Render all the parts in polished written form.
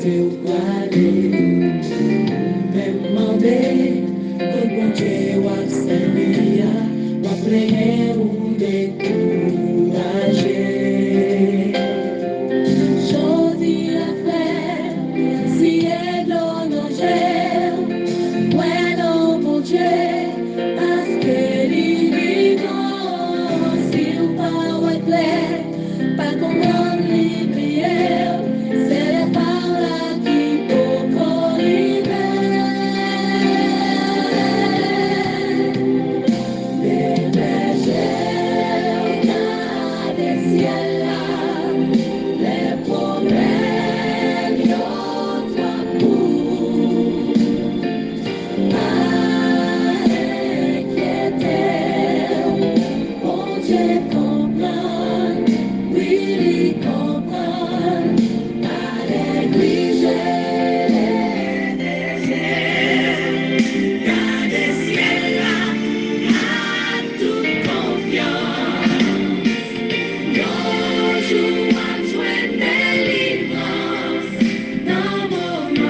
côté où aller. Même demandé, que bon Dieu va servir, va prier ou décourager. Choisis la fête, si elle donne un gel, ouais non mon Dieu, parce que l'immigrant, si ou pas ouais clair, pas comprendre les prières, c'est les par là qui peut corriger. Les bergers, des ciels là, les problèmes, notre amour. Bon Dieu comprend, oui, il comprend, à négliger les désirs, gardez ciel là, à toute confiance. Nos jours à joindre délivrance, dans moment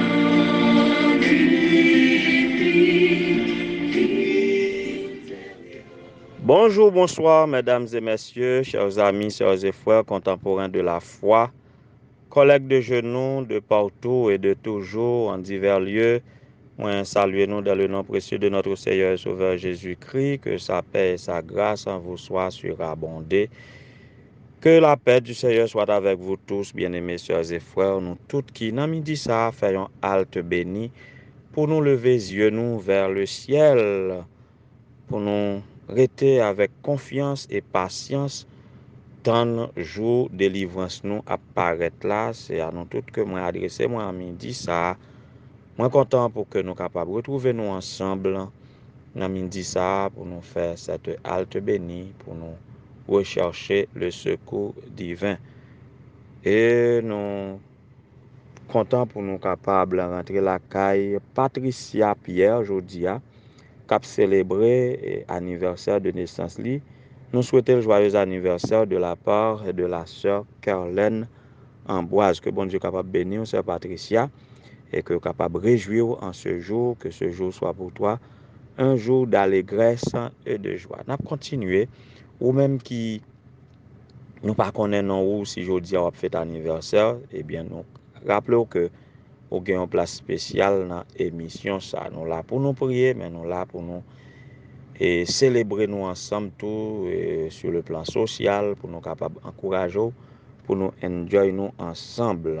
Bonjour, bonsoir, mesdames et messieurs, chers amis, chers et frères contemporains de la foi, collègues de genoux de partout et de toujours en divers lieux. Moi, saluez-nous dans le nom précieux de notre Seigneur et Sauveur Jésus-Christ, que sa paix et sa grâce en vous soient surabondées. Que la paix du Seigneur soit avec vous tous, bien-aimés sœurs et frères, nous toutes qui, dans midi ça, faisons halte béni, pour nous lever les yeux nous vers le ciel, pour nous rester avec confiance et patience tant jour délivrance nous apparaître là. C'est à nous toutes que moi adressé moi à midi ça. Moi content pour que nous capables retrouver nous ensemble dans midi ça pour nous faire cette halte bénie, pour nous rechercher le secours divin. Et nous content pour nous capables rentrer la caille Patricia Pierre aujourd'hui cap célébrer anniversaire de naissance li. Nous souhaitons le joyeux anniversaire de la part de la sœur Caroline Amboise. Que bon Dieu capable bénir sœur Patricia et que capable réjouir en ce jour, que ce jour soit pour toi un jour d'allégresse et de joie. N'a continuer ou même qui nous pas connaissons ou si jodi a fait anniversaire, eh bien nous rappelons que ou gen une place spéciale dans émission ça. Nous là pour nous prier, mais nous là pour nous et célébrer nous ensemble tout sur le plan social pour nous capables encourager, pour nous enjoy nous ensemble,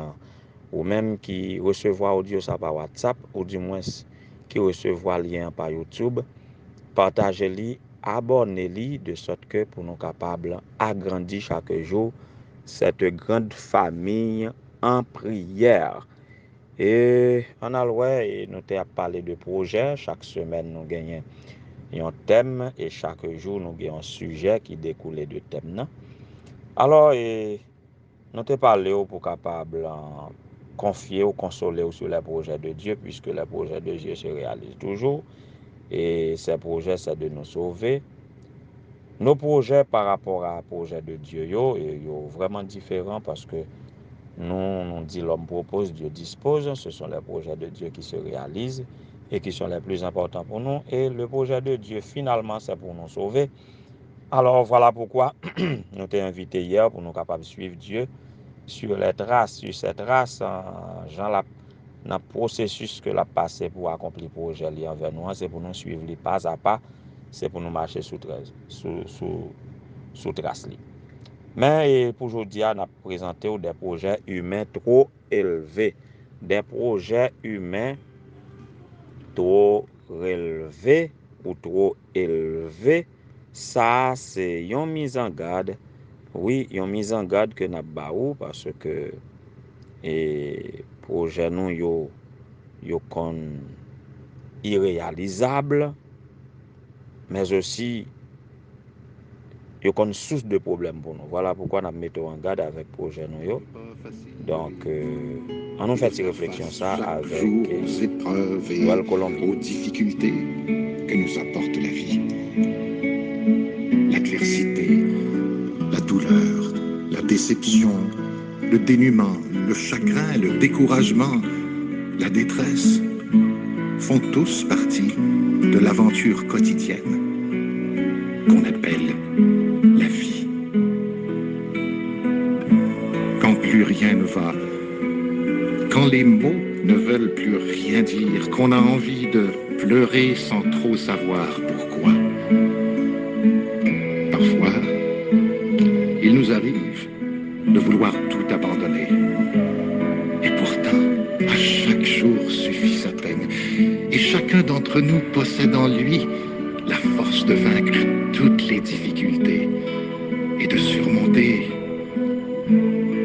ou même qui recevoir audio ça par WhatsApp ou du moins qui recevoir lien par YouTube, partagez-li, abonnez-li de sorte que pour nous capables agrandir chaque jour cette grande famille en prière. Et on a et nous t'ai parlé de projets. Chaque semaine nous gagnons un thème et chaque jour nous gagnons un sujet qui découle de thème. Alors nous t'ai parlé pour capable confier ou consoler sur les projets de Dieu, puisque les projets de Dieu se réalisent toujours et ces projets c'est de nous sauver. Nos projets par rapport à projet de Dieu yo vraiment différents parce que nous dit l'homme propose, Dieu dispose. Ce sont les projets de Dieu qui se réalisent et qui sont les plus importants pour nous. Et le projet de Dieu, finalement, c'est pour nous sauver. Alors, voilà pourquoi nous t'ai invité hier pour nous capables de suivre Dieu sur les traces, sur ces traces, dans le processus que l'a passé pour accomplir le projet envers nous. C'est pour nous suivre les pas à pas. C'est pour nous marcher sous trace. Mais pour aujourd'hui, on a présenté des projets humains trop élevés. Des projets humains trop relevés ou trop élevés. Ça, c'est une mise en garde. Oui, une mise en garde que nous avons parce que les projets nous sont irréalisables, mais aussi il y a une source de problème pour nous. Voilà pourquoi nous mettons en garde avec le projet nous. Donc, on nous fait une réflexion ça avec aux épreuves et aux difficultés que nous apporte la vie. L'adversité, la douleur, la déception, le dénuement, le chagrin, le découragement, la détresse font tous partie de l'aventure quotidienne qu'on appelle la vie. Quand plus rien ne va, quand les mots ne veulent plus rien dire, qu'on a envie de pleurer sans trop savoir pourquoi. Parfois, il nous arrive de vouloir tout abandonner. Et pourtant, à chaque jour suffit sa peine. Et chacun d'entre nous possède en lui la force de vaincre toutes les difficultés et de surmonter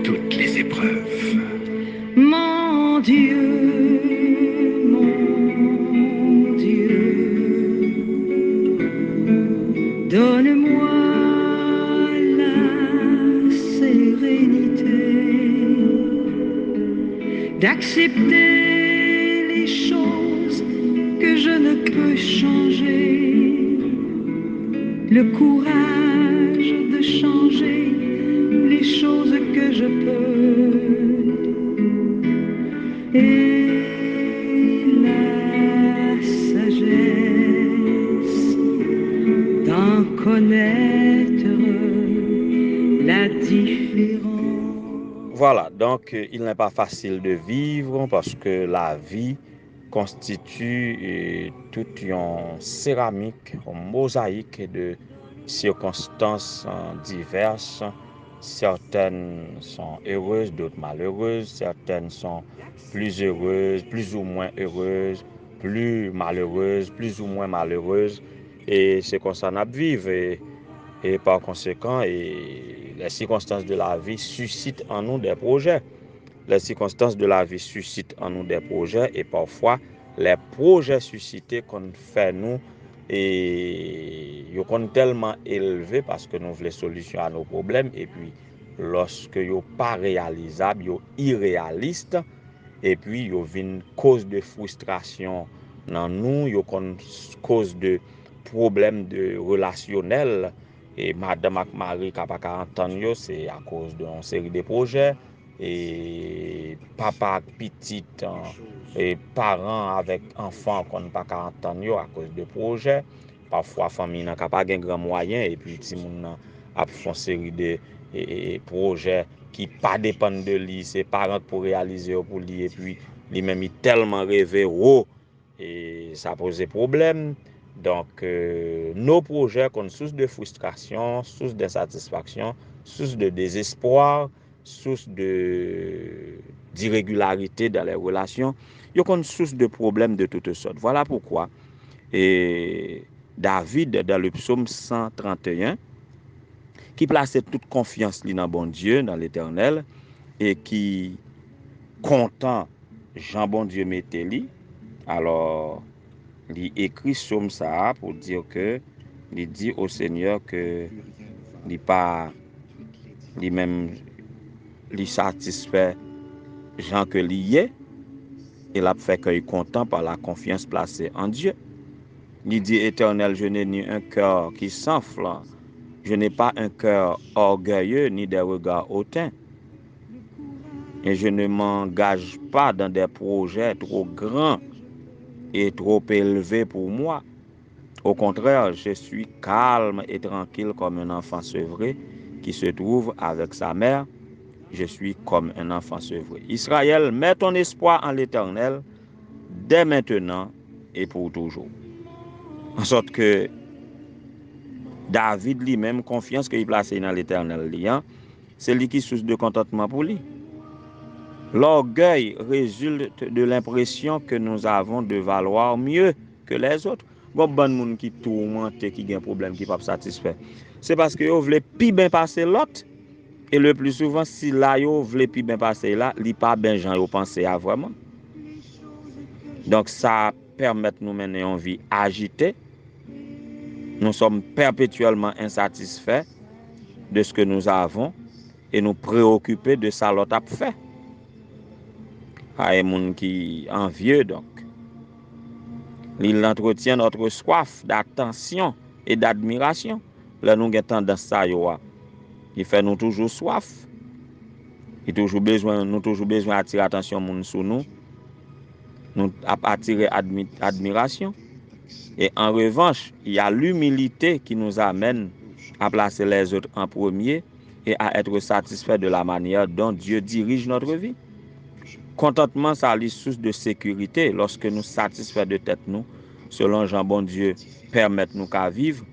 toutes les épreuves. Mon Dieu, donne-moi la sérénité d'accepter les choses que je ne peux changer, le courage de changer les choses que je peux, et la sagesse d'en connaître la différence. Voilà, donc il n'est pas facile de vivre parce que la vie constitue toute une céramique, une mosaïque de circonstances diverses. Certaines sont heureuses, d'autres malheureuses. Certaines sont plus heureuses, plus ou moins heureuses, plus malheureuses, plus ou moins malheureuses. Et c'est comme ça qu'on vit. Et par conséquent, les circonstances de la vie suscitent en nous des projets. Les circonstances de la vie suscitent en nous des projets et parfois les projets suscités qu'on fait nous et ils sont tellement élevés parce que nous voulons solution à nos problèmes et puis lorsque ils sont pas réalisables, ils sont irréalistes et puis ils viennent cause de frustration dans nous, ils sont cause de problèmes de relationnels et madame ak mari qui pas entendre c'est à cause d'une série de projets et papa ak petite et parents avec enfants qu'on pas entendre à cause de projets. Parfois famille n'a pas de grand moyen et puis ti moun a font série de projets qui pas dépendent de lui, c'est parents pour réaliser pour lui et puis lui même il tellement rêvé haut et ça pose problème. Donc nos projets sont source de frustration, source d'insatisfaction, source de désespoir, source d'irrégularité dans les relations, ils sont source de problèmes de toutes sortes. Voilà pourquoi et David dans le psaume 131 qui plaçait toute confiance dans bon Dieu, dans l'Éternel et qui content Jean bon Dieu mettait lui. Alors il écrit psaume ça pour dire que il dit au Seigneur que il pas lui-même lui satisfait Jean que lié et l'a fait qu'il est content par la confiance placée en Dieu. Il dit Éternel, je n'ai ni un cœur qui s'enfle, je n'ai pas un cœur orgueilleux ni des regards hautains. Et je ne m'engage pas dans des projets trop grands et trop élevés pour moi. Au contraire, je suis calme et tranquille comme un enfant sevré qui se trouve avec sa mère. Je suis comme un enfant sevré. Israël, mets ton espoir en l'Éternel dès maintenant et pour toujours. En sorte que David lui-même, confiance qu'il place dans l'Éternel, c'est lui qui source de contentement pour lui. L'orgueil résulte de l'impression que nous avons de valoir mieux que les autres. Bon monde qui tourmente, qui a un problème, qui n'est pas satisfait. C'est parce que vous voulez plus bien passer l'autre. Et le plus souvent, si là, vous voulez plus bien passer là, il n'y a pas bien gens qui pensent à vraiment. Donc ça permet de nous mener en vie agitée. Nous sommes perpétuellement insatisfaits de ce que nous avons et nous préoccuper de ça l'autre a fait. Il y a des gens qui sont envieux donc. Il entretient notre soif d'attention et d'admiration. Là nous avons tendance à ça, il fait nous toujours soif. Nous toujours besoin d'attirer attention moun sur nous. Nous attirer admiration. Et en revanche, il y a l'humilité qui nous amène à placer les autres en premier et à être satisfait de la manière dont Dieu dirige notre vie. Contentement, ça a source de sécurité lorsque nous satisfaits de tête nous, selon Jean bon Dieu, permettre nous qu'à vivre,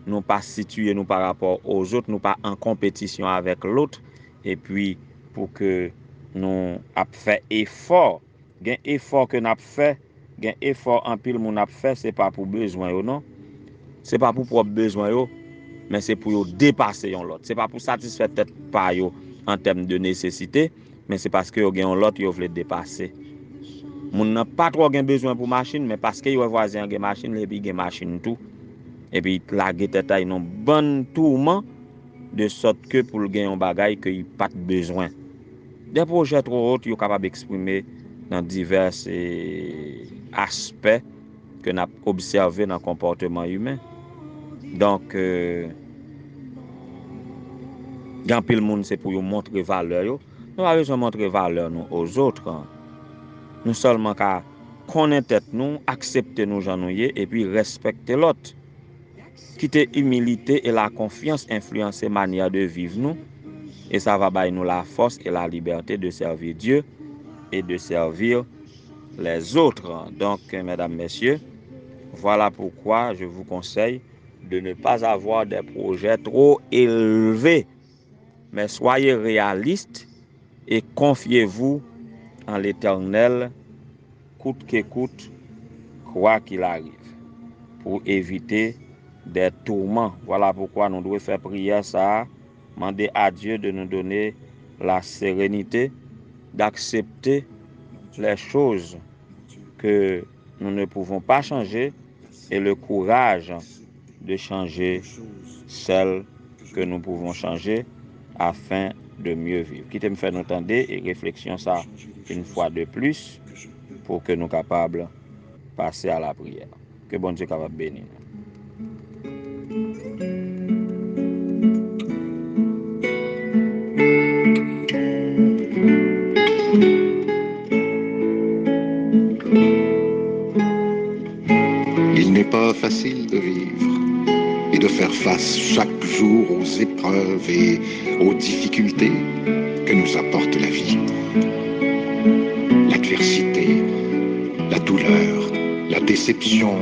nous pas situer nous par rapport aux autres, nous pas en compétition avec l'autre, et puis pour que nous a fait effort, gain effort que nous a fait, gain effort en pile mon a fait, c'est pas pour besoin yo non, c'est pas pour propre besoin yo, mais c'est pour yo dépasser l'autre, c'est pas pour satisfaire tête pas yo en termes de nécessité, mais c'est parce que yo gen l'autre yo veut dépasser. Moun n'a pas trop gen besoin pour machine, mais parce que yo voisin gen machine, et puis gen machine tout. Et puis la tête a une bonne tourment de sorte que pour le gagner un bagage que il pas besoin. Des projets trop hauts yo capable d'exprimer dans divers aspects que n'a observé dans le comportement humain. Donc grand pile monde c'est pour yo montrer valeur yo. Nous pas besoin montrer valeur nous aux autres. Nous seulement qu'à connaître tête nous, accepter nous gens nous et puis respecter l'autre. Quitter humilité et la confiance influencer manière de vivre nous et ça va bailler nous la force et la liberté de servir Dieu et de servir les autres. Donc mesdames, messieurs, voilà pourquoi je vous conseille de ne pas avoir des projets trop élevés, mais soyez réalistes et confiez-vous en l'Éternel coûte que coûte, quoi qu'il arrive, pour éviter des tourments. Voilà pourquoi nous devons faire prière ça, demander à Dieu de nous donner la sérénité d'accepter les choses que nous ne pouvons pas changer et le courage de changer celles que nous pouvons changer afin de mieux vivre. Quittez me faire nous entendre et réflexion ça une fois de plus pour que nous soyons capables de passer à la prière. Que bon Dieu capable bénir. Il n'est pas facile de vivre et de faire face chaque jour aux épreuves et aux difficultés que nous apporte la vie. L'adversité, la douleur, la déception,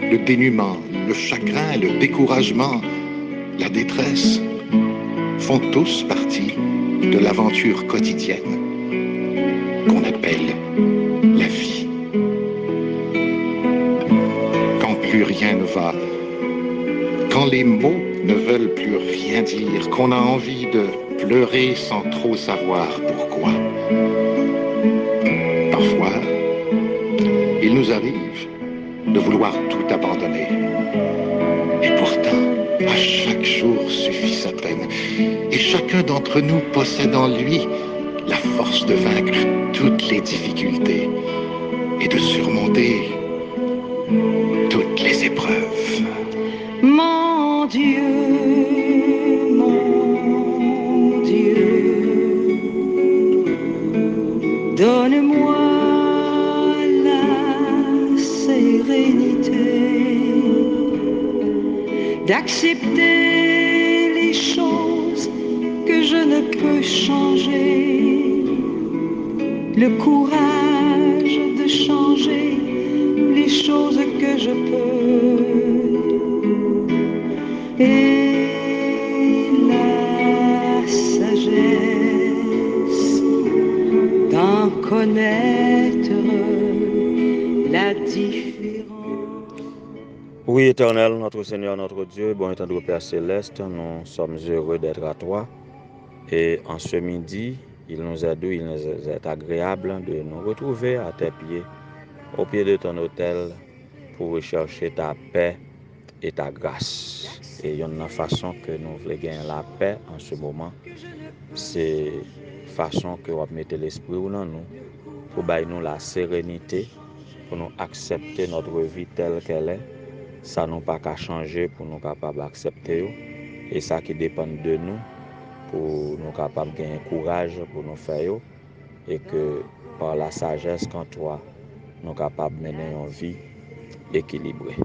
le dénuement, le chagrin, le découragement, la détresse font tous partie de l'aventure quotidienne qu'on appelle la vie. Quand plus rien ne va, quand les mots ne veulent plus rien dire, qu'on a envie de pleurer sans trop savoir pourquoi. Parfois, il nous arrive de vouloir tout abandonner. Et pourtant, à chaque jour suffit sa peine. Et chacun d'entre nous possède en lui la force de vaincre toutes les difficultés et de surmonter toutes les épreuves. Mon Dieu, donne-moi la sérénité d'accepter les choses que je ne peux changer, le courage de changer les choses que je peux, et la sagesse d'en connaître la différence. Oui, Éternel, notre Seigneur, notre Dieu, bon étant de Père Céleste, nous sommes heureux d'être à toi. Et en ce midi, il nous est agréable de nous retrouver à tes pieds, au pied de ton autel, pour rechercher ta paix et ta grâce. Et il y a une façon que nous voulons gagner la paix en ce moment, c'est façon que nous mettons l'esprit dans nous, pour nous la sérénité, pour nous accepter notre vie telle qu'elle est. Ça n'a pas qu'à changer pour nous capables d'accepter. Et ça qui dépend de nous, pour nous capables de gagner courage pour nous faire et que par la sagesse qu'en toi, nous capables de mener une vie équilibrée.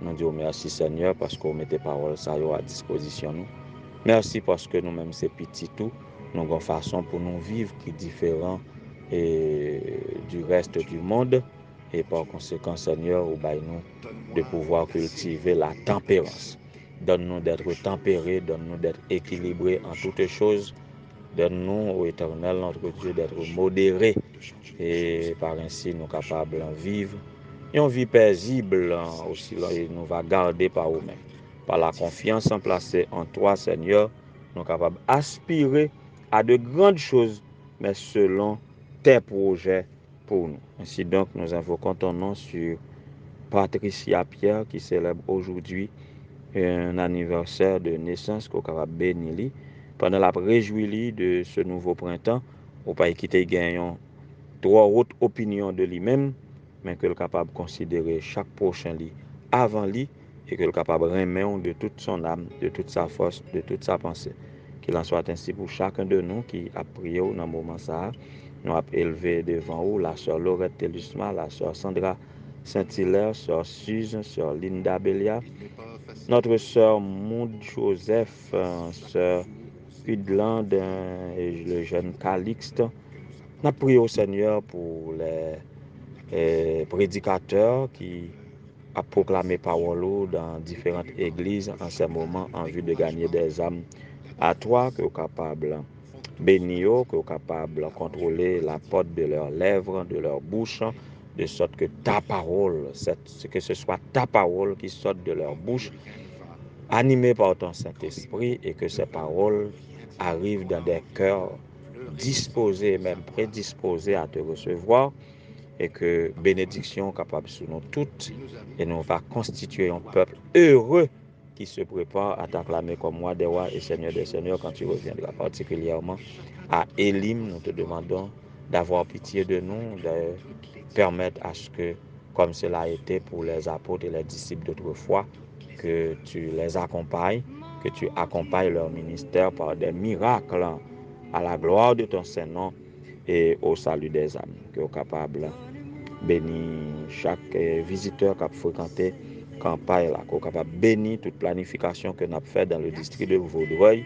Nous disons merci Seigneur parce qu'on met tes paroles ça à disposition nous. Merci parce que nous-mêmes c'est petit tout, nous avons une façon pour nous vivre qui est différent du reste du monde et par conséquent Seigneur, au bail nous de pouvoir cultiver la tempérance. Donne-nous d'être tempérés, donne-nous d'être équilibrés en toutes choses. Donne-nous, ô Éternel, notre Dieu, d'être modérés et par ainsi nous capables de vivre. Et une vie paisible aussi, et nous va garder par nous-mêmes. Par la confiance en placée en toi, Seigneur, nous sommes capables d'aspirer à de grandes choses, mais selon tes projets pour nous. Ainsi donc, nous invoquons ton nom sur Patricia Pierre qui célèbre aujourd'hui un anniversaire de naissance qu'on capable bénir pendant la réjouir de ce nouveau printemps ou pas quitter gagnant trois autres opinions de lui-même mais que le capable de considérer chaque prochain lit avant lui et que le capable de remettre de toute son âme, de toute sa force, de toute sa pensée. Qu'il en soit ainsi pour chacun de nous qui a prié dans le moment ça. Nous avons élevé devant vous la sœur Laurette Telusma, la sœur Sandra Saint-Hilaire, sœur Suze, sœur Linda Belia, notre sœur Maud Joseph, sœur Udland et le jeune Calixte. Nous prions au Seigneur pour les prédicateurs qui ont proclamé parole dans différentes églises en ce moment en vue de gagner des âmes à toi, que tu es capable bénir, que tu es capable de contrôler la porte de leurs lèvres, de leur bouche, de sorte que ta parole, que ce soit ta parole qui sorte de leur bouche, animée par ton Saint-Esprit, et que ces paroles arrivent dans des cœurs disposés, même prédisposés à te recevoir, et que bénédiction capable sur nous toutes, et nous va constituer un peuple heureux qui se prépare à t'acclamer comme roi des rois et seigneur des seigneurs quand tu reviendras, particulièrement à Élim. Nous te demandons d'avoir pitié de nous, de permettre à ce que, comme cela a été pour les apôtres et les disciples d'autrefois, que tu les accompagnes, que tu accompagnes leur ministère par des miracles à la gloire de ton Saint-Nom et au salut des âmes, que tu es capable bénir chaque visiteur qui a fréquenté campagne là, qu'on est capable de bénir toute planification que nous avons fait dans le district de Vaudreuil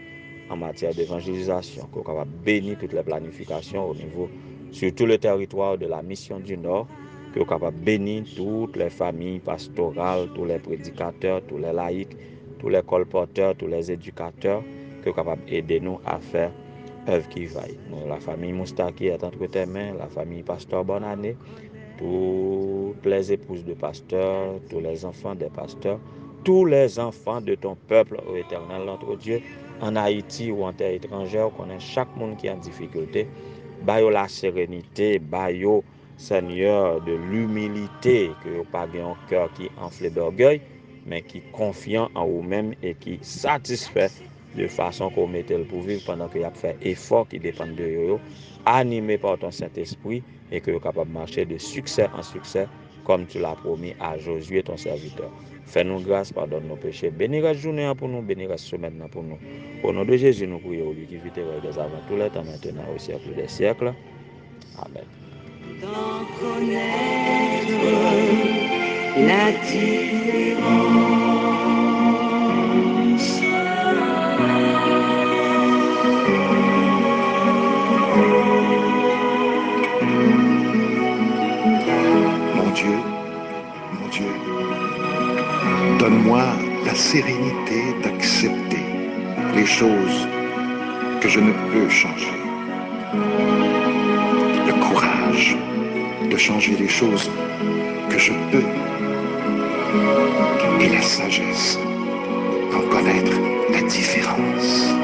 en matière d'évangélisation, qu'on est capable de bénir toutes les planifications au niveau, sur tout le territoire de la mission du Nord, qu'on est capable de bénir toutes les familles pastorales, tous les prédicateurs, tous les laïcs, tous les colporteurs, tous les éducateurs, qu'on est capable d'aider nous à faire œuvre qui vaille. La famille Moustaki est entre tes mains, la famille Pasteur Bonne Année, toutes les épouses de pasteurs, tous les enfants des pasteurs, tous les enfants de ton peuple, ô Éternel, notre Dieu, en Haïti ou en terre étrangère, qu'on ait chaque monde qui est en difficulté, baille la sérénité, baille, Seigneur, de l'humilité, que vous pas un cœur qui enflé d'orgueil, mais qui est confiant en vous-même et qui satisfait de façon qu'on mette le pour vivre pendant qu'il a fait effort qui dépendent de vous, animé par ton Saint-Esprit, et que vous êtes capable de marcher de succès en succès, comme tu l'as promis à Josué, ton serviteur. Fais-nous grâce, pardonne nos péchés. Bénis la journée pour nous, bénis la semaine pour nous. Au nom de Jésus, nous prions, lui qui vit et règne des avant tous les temps, maintenant au siècle des siècles. Amen. D'en connaître la différence. Mon Dieu, donne-moi la sérénité d'accepter les choses que je ne peux changer, le courage de changer les choses que je peux et la sagesse d'en connaître la différence.